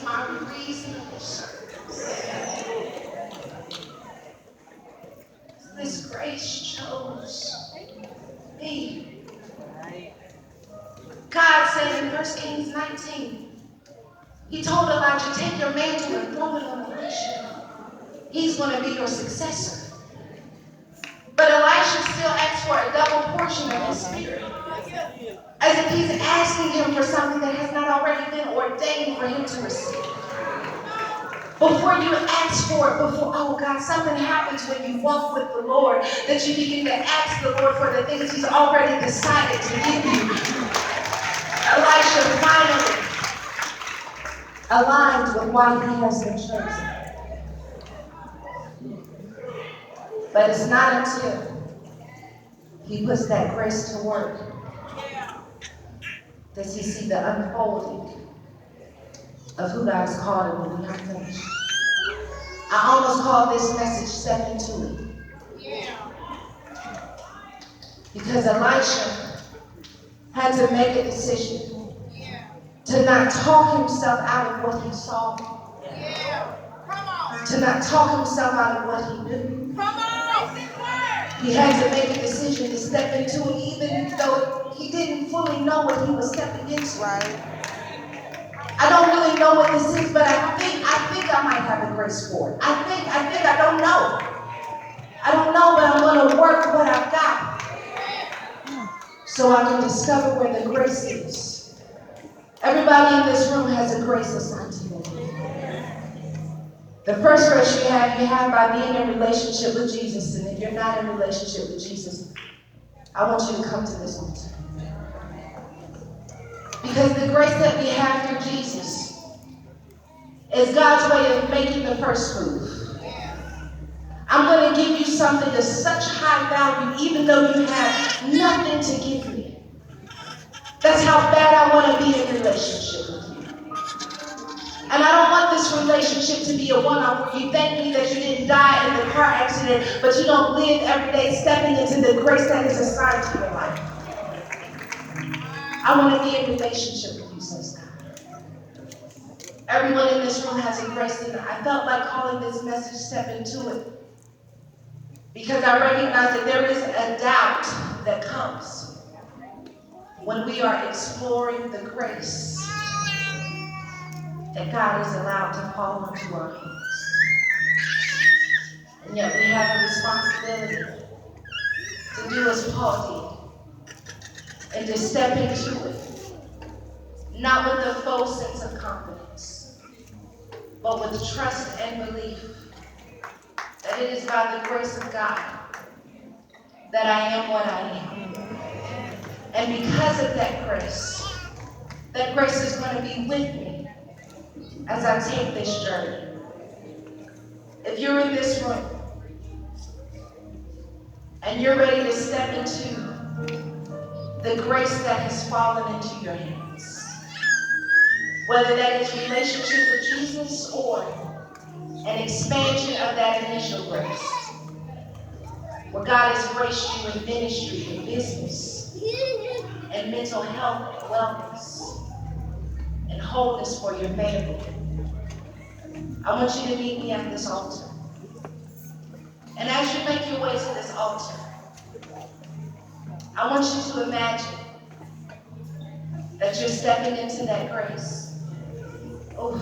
my reasonable service. This grace chose me. God said in 1 Kings 19, he told Elijah, take your mantle and throw it on Elisha. He's going to be your successor. But Elisha still asked for a double portion of his spirit. As if he's asking him for something that has not already been ordained for him to receive. Before you ask for it, oh God, something happens when you walk with the Lord, that you begin to ask the Lord for the things he's already decided to give you. Elisha finally aligns with why he has been chosen. But it's not until he puts that grace to work does he see the unfolding of who God has called him when we are finished. I almost call this message Step Into It. Because Elisha had to make a decision to not talk himself out of what he saw. To not talk himself out of what he knew. He had to make a decision to step into it, even though he didn't fully know what he was stepping into. I don't really know what this is, but I think I might have the grace for it. I don't know. I don't know, but I'm going to work what I've got so I can discover where the grace is. Everybody in this room has a grace assigned to them. The first grace you have by being in relationship with Jesus. And if you're not in relationship with Jesus, I want you to come to this altar. Because the grace that we have through Jesus is God's way of making the first move. I'm going to give you something of such high value, even though you have nothing to give me. That's how bad I want to be in relationship with you. And I don't want this relationship to be a one-off where you thank me that you didn't die in the car accident, but you don't live every day stepping into the grace that is assigned to your life. I want to be in relationship with you, says God. Everyone in this room has a grace, and I felt like calling this message Step Into It. Because I recognize that there is a doubt that comes when we are exploring the grace that God is allowed to fall into our hands. And yet we have a responsibility to do as Paul did and to step into it, not with a false sense of confidence, but with trust and belief that it is by the grace of God that I am what I am. And because of that grace is going to be with me as I take this journey. If you're in this room and you're ready to step into the grace that has fallen into your hands, whether that is relationship with Jesus or an expansion of that initial grace, where God has graced you in ministry, in business, and mental health, and wellness, and wholeness for your family. I want you to meet me at this altar. And as you make your way to this altar, I want you to imagine that you're stepping into that grace. Oh,